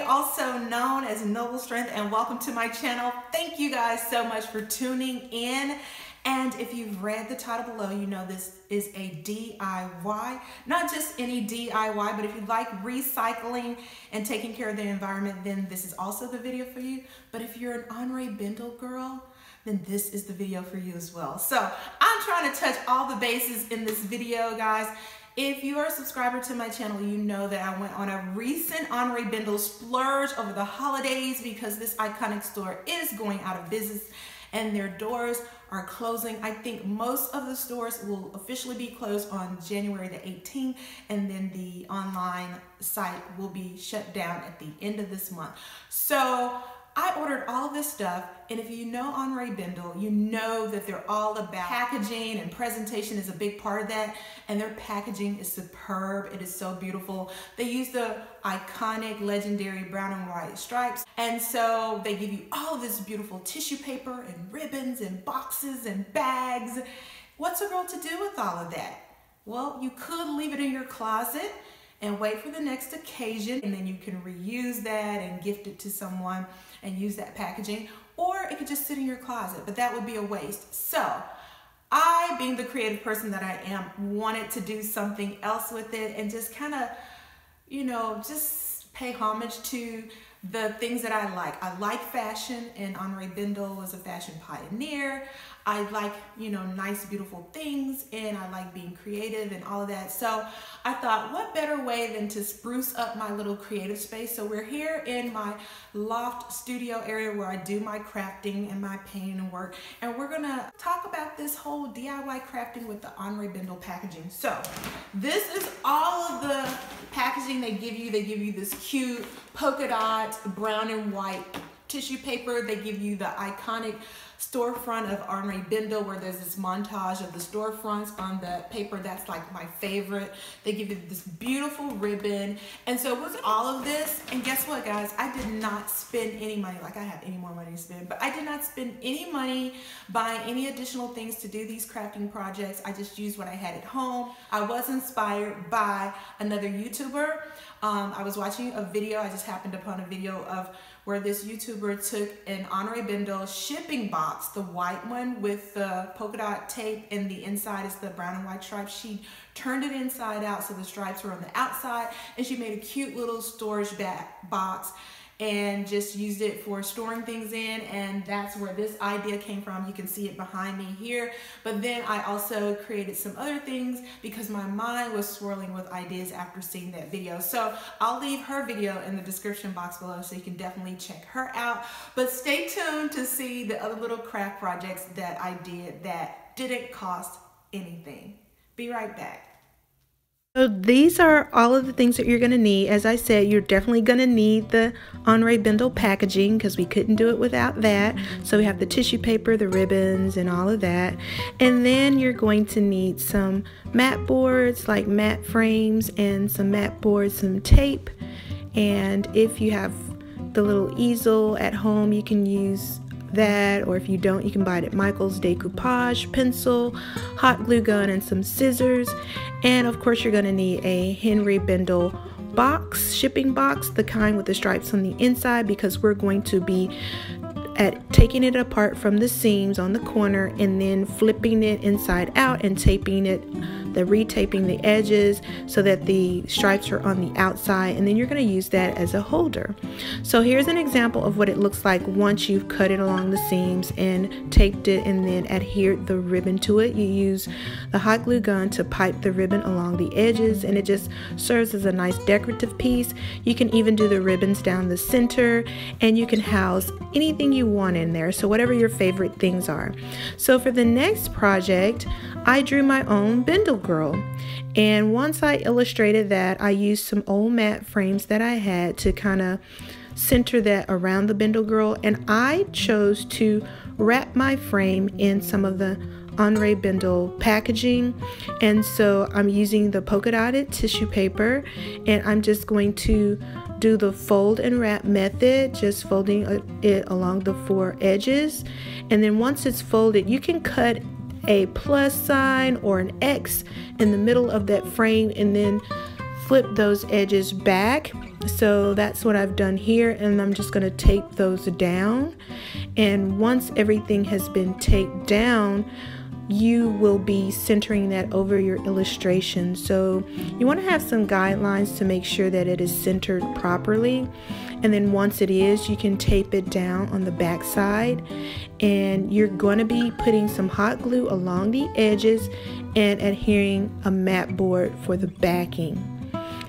Also known as Noble Strength, and welcome to my channel. Thank you guys so much for tuning in. And if you've read the title below, you know this is a DIY. Not just any DIY, but if you like recycling and taking care of the environment, then this is also the video for you. But if you're an Henri Bendel girl, then this is the video for you as well. So I'm trying to touch all the bases in this video, guys. If you are a subscriber to my channel, you know that I went on a recent Henri Bendel splurge over the holidays because this iconic store is going out of business and their doors are closing. I think most of the stores will officially be closed on January the 18th, and then the online site will be shut down at the end of this month. So I ordered all of this stuff, and if you know Henri Bendel, you know that they're all about packaging, and presentation is a big part of that, and their packaging is superb. It is so beautiful. They use the iconic, legendary brown and white stripes, and so they give you all of this beautiful tissue paper and ribbons and boxes and bags. What's a girl to do with all of that? Well, you could leave it in your closet and wait for the next occasion, and then you can reuse that and gift it to someone and use that packaging, or it could just sit in your closet, but that would be a waste. So I, being the creative person that I am, wanted to do something else with it and just kind of, you know, just pay homage to the things that I like. I like fashion, and Henri Bendel was a fashion pioneer. I like, you know, nice, beautiful things, and I like being creative and all of that. So I thought, what better way than to spruce up my little creative space? So we're here in my loft studio area where I do my crafting and my painting and work, and we're gonna talk about this whole DIY crafting with the Henri Bendel packaging. So this is all of the packaging they give you. They give you this cute polka dot brown and white tissue paper. They give you the iconic storefront of Henri Bendel, where there's this montage of the storefronts on the paper. That's like my favorite. They give you this beautiful ribbon. And so it was all of this. And guess what, guys? I did not spend any money. Like, I have any more money to spend, but I did not spend any money buying any additional things to do these crafting projects. I just used what I had at home. I was inspired by another YouTuber. I was watching a video. I just happened upon a video of where this YouTuber took an Henri Bendel shipping box, the white one with the polka dot tape, and the inside is the brown and white stripes. She turned it inside out so the stripes were on the outside, and she made a cute little storage box and just used it for storing things in, and that's where this idea came from. You can see it behind me here. But then I also created some other things because my mind was swirling with ideas after seeing that video. So I'll leave her video in the description box below so you can definitely check her out. But stay tuned to see the other little craft projects that I did that didn't cost anything. Be right back. So these are all of the things that you're going to need. As I said, you're definitely going to need the Henri Bendel packaging because we couldn't do it without that. So we have the tissue paper, the ribbons, and all of that. And then you're going to need some mat boards, like mat frames, and some mat boards, some tape. And if you have the little easel at home, you can use that, or if you don't, you can buy it at Michael's. Decoupage pencil, hot glue gun, and some scissors. And of course you're going to need a Henri Bendel box, shipping box, the kind with the stripes on the inside, because we're going to be taking it apart from the seams on the corner and then flipping it inside out and taping it, retaping the edges so that the stripes are on the outside, and then you're going to use that as a holder. So here's an example of what it looks like once you've cut it along the seams and taped it and then adhered the ribbon to it. You use the hot glue gun to pipe the ribbon along the edges, and it just serves as a nice decorative piece. You can even do the ribbons down the center, and you can house anything you want in there, so whatever your favorite things are. So for the next project, I drew my own Bendel girl, and once I illustrated that, I used some old mat frames that I had to kind of center that around the Bendel girl, and I chose to wrap my frame in some of the Henri Bendel packaging. And so I'm using the polka dotted tissue paper, and I'm just going to do the fold and wrap method, just folding it along the 4 edges. And then once it's folded, you can cut a plus sign or an X in the middle of that frame and then flip those edges back. So that's what I've done here, and I'm just going to tape those down. And once everything has been taped down, you will be centering that over your illustration. So you want to have some guidelines to make sure that it is centered properly. And then once it is, you can tape it down on the back side, and you're going to be putting some hot glue along the edges and adhering a mat board for the backing.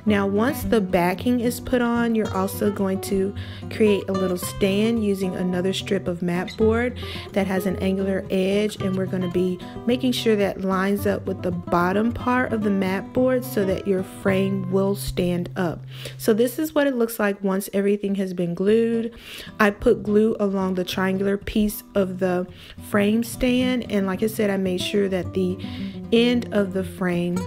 Now once the backing is put on, you're also going to create a little stand using another strip of mat board that has an angular edge, and we're going to be making sure that lines up with the bottom part of the mat board so that your frame will stand up. So this is what it looks like once everything has been glued. I put glue along the triangular piece of the frame stand, and like I said, I made sure that the end of the frame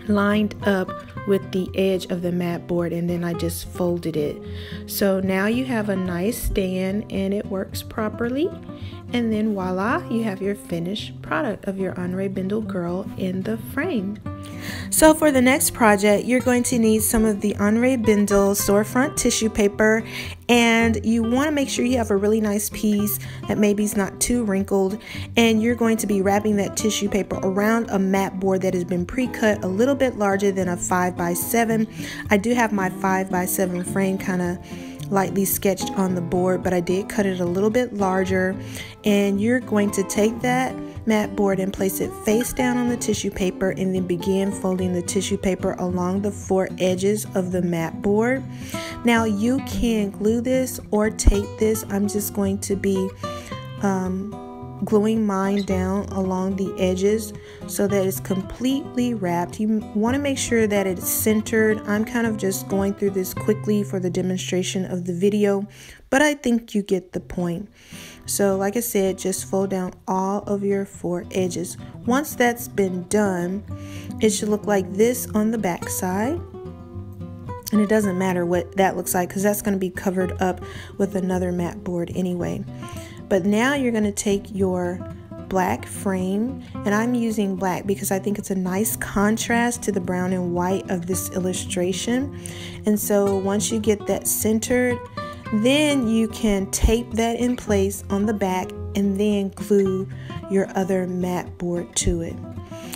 lined up with the edge of the mat board, and then I just folded it. So now you have a nice stand and it works properly, and then voila, you have your finished product of your Henri Bendel girl in the frame. So for the next project, you're going to need some of the Henri Bendel storefront tissue paper, and you want to make sure you have a really nice piece that maybe is not too wrinkled, and you're going to be wrapping that tissue paper around a mat board that has been pre-cut a little bit larger than a 5x7. I do have my 5x7 frame kind of lightly sketched on the board, but I did cut it a little bit larger, and you're going to take that mat board and place it face down on the tissue paper, and then begin folding the tissue paper along the 4 edges of the mat board. Now you can glue this or tape this. I'm just going to be gluing mine down along the edges so that it's completely wrapped. You want to make sure that it's centered. I'm kind of just going through this quickly for the demonstration of the video, but I think you get the point. So like I said, just fold down all of your 4 edges. Once that's been done, it should look like this on the back side. And it doesn't matter what that looks like because that's going to be covered up with another mat board anyway. But now you're going to take your black frame, and I'm using black because I think it's a nice contrast to the brown and white of this illustration. And so once you get that centered, then you can tape that in place on the back and then glue your other mat board to it.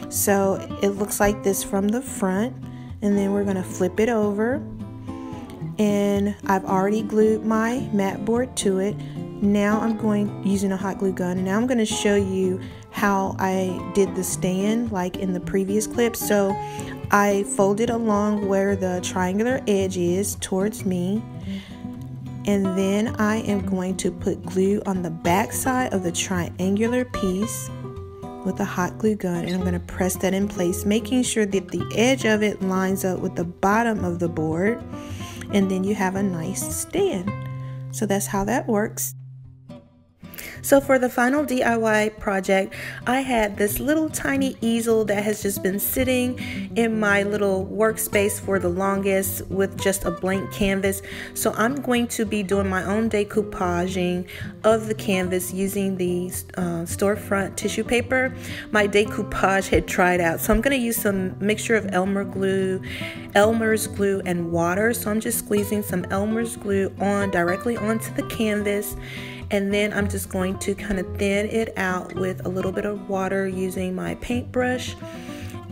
So it looks like this from the front, and then we're going to flip it over, and I've already glued my mat board to it. Now I'm using a hot glue gun, and now I'm going to show you how I did the stand like in the previous clip. So I folded along where the triangular edge is towards me, and then I am going to put glue on the back side of the triangular piece with a hot glue gun, and I'm going to press that in place, making sure that the edge of it lines up with the bottom of the board, and then you have a nice stand. So that's how that works. So for the final DIY project, I had this little tiny easel that has just been sitting in my little workspace for the longest with just a blank canvas. So I'm going to be doing my own decoupaging of the canvas using the storefront tissue paper. My decoupage had dried out, so I'm going to use some mixture of Elmer's glue and water. So I'm just squeezing some Elmer's glue directly onto the canvas, and then I'm just going to kind of thin it out with a little bit of water using my paintbrush,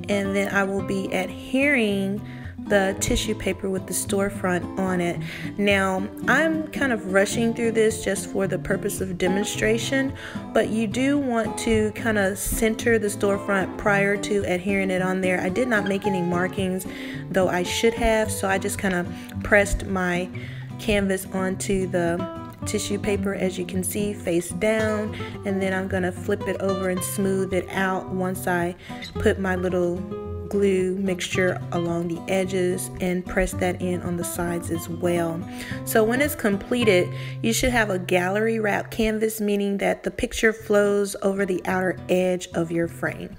and then I will be adhering the tissue paper with the storefront on it. Now I'm kind of rushing through this just for the purpose of demonstration, but you do want to kind of center the storefront prior to adhering it on there. I did not make any markings, though I should have, so I just kind of pressed my canvas onto the tissue paper, as you can see, face down, and then I'm going to flip it over and smooth it out once I put my little glue mixture along the edges and press that in on the sides as well. So when it's completed, you should have a gallery wrap canvas, meaning that the picture flows over the outer edge of your frame.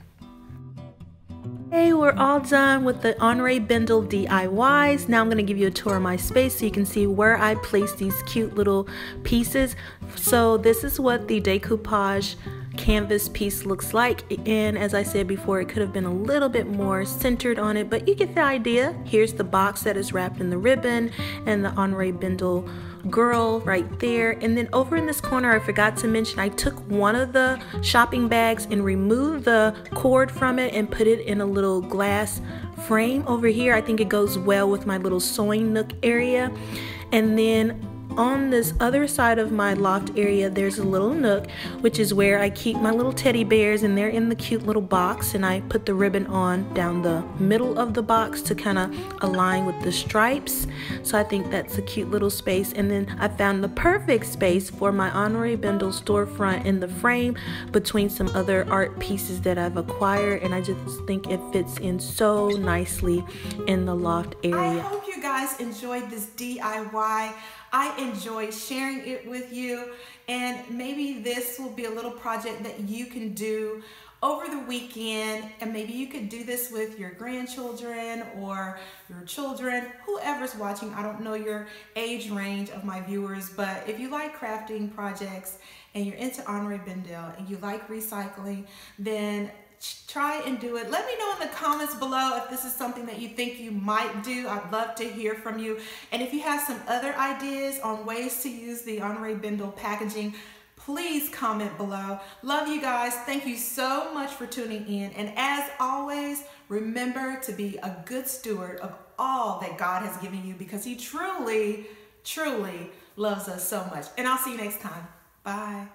Hey, we're all done with the Henri Bendel DIYs. Now I'm going to give you a tour of my space so you can see where I place these cute little pieces. So this is what the decoupage canvas piece looks like, and as I said before, it could have been a little bit more centered on it, but you get the idea. Here's the box that is wrapped in the ribbon and the Henri Bendel girl right there. And then over in this corner, I forgot to mention, I took one of the shopping bags and removed the cord from it and put it in a little glass frame over here. I think it goes well with my little sewing nook area. And then on this other side of my loft area, there's a little nook, which is where I keep my little teddy bears, and they're in the cute little box, and I put the ribbon on down the middle of the box to kind of align with the stripes. So I think that's a cute little space. And then I found the perfect space for my Henri Bendel storefront in the frame between some other art pieces that I've acquired, and I just think it fits in so nicely in the loft area. I hope you guys enjoyed this DIY. I enjoyed sharing it with you, and maybe this will be a little project that you can do over the weekend, and maybe you could do this with your grandchildren or your children, whoever's watching. I don't know your age range of my viewers, but if you like crafting projects and you're into Henri Bendel and you like recycling, then try and do it. Let me know in the comments below if this is something that you think you might do. I'd love to hear from you. And if you have some other ideas on ways to use the Henri Bendel packaging, please comment below. Love you guys. Thank you so much for tuning in. And as always, remember to be a good steward of all that God has given you, because He truly, truly loves us so much. And I'll see you next time. Bye.